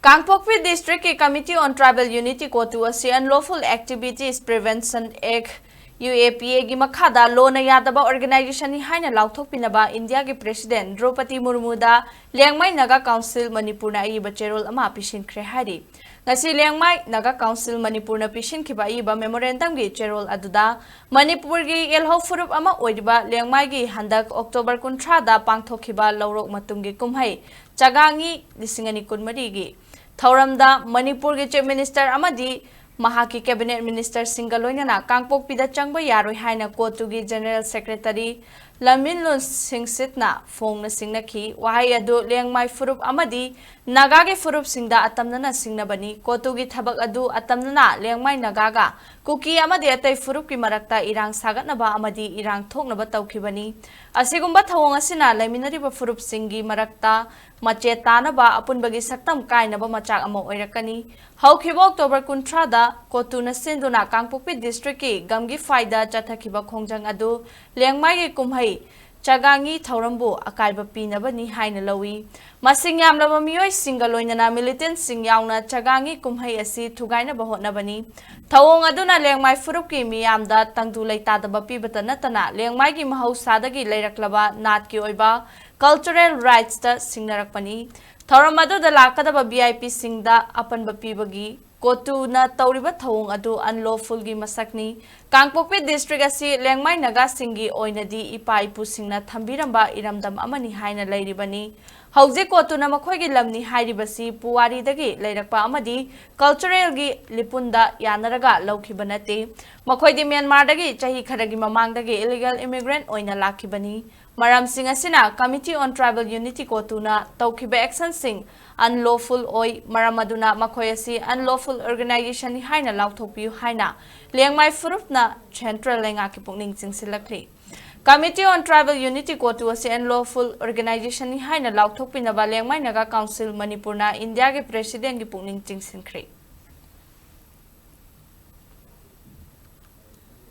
Kangpokpi District ki Committee on Tribal Unity CoTU asi Unlawful Activities Prevention Act UAPA gi MAKHADA lona YADABA organization ni HAINA laothokpinaba India ki President Drupadi Murmu da Liangmai Naga Council Manipur na aeeba cherol ama pisinkhre hairi. Ngasi Liangmai Naga Council Manipur na pisinkhiba aeeba memorandum gi cherol aduda Manipur gi elho furup ama oidiba Liangmai gi handak October 13 da pangthokhiba laurok matumgi kumhai chagangi 2023 gi Thauramda Manipur ki Chief Minister amadi Mahaki Cabinet Minister Singaloinana Kangpokpida changba yaroi haina CoTU gi General Secretary Laminlun Singsitna Fong na singnaki wahai adu Liangmai furup amadi Naga ge furup singda atamnana singnabani CoTU gi thabak adu atamnana Liangmai Nagaga kuki amadi atai furup ki marakta irang sagatnaba amadi irang thoknaba tawkhibani asigumba thawong asina laiminariba furup singi marakta mache tanaba apunbagi saktam kainaba machak ama oirakani haukiba October 13 da CoTU na sinduna Kangpokpi district ki gamgi faida chathakiba khongjang adu Liangmai gi kumhai chagangi thaurambu akaiba pinaba ni haina lawi masing yamlaba miyoi singaloinana militant sing yauna chagangi kumhai asi thugaina bahotnabani thawong aduna Liangmai furup ki miyamda tangdu leitadaba pibata natana Liangmai gi mahausada gi leiraklaba nat ki oiba cultural rights ta singnarakpani thauramadu da lakadaba VIP singda apanba pibagi CoTU na tauriba thawong adu unlawful gi masakni Kangpokpi district asi Liangmai Naga singi oinadi ipa ipu singna thambiramba iramdam amani haina lairibani hauji CoTU na makhoi gi lamni hairibasi puwari dagi leirakpa amadi cultural gi lipunda yanaraga laukhibanate makhoi di Myanmar dagi chahi kharagi mamang dagi illegal immigrant oina lakhibani Maram Singh asina Committee on Tribal Unity CoTU na tawkhiba action sing unlawful oi maramaduna makhoi asi unlawful organization ni haina laothokpiyu haina Liangmai furup na central lenga ki pungning chingsilakli Committee on Tribal Unity CoTU asi unlawful organization ni haina laothokpinaba Liangmai Naga Council Manipur na India ke president ki pungning chingsinkre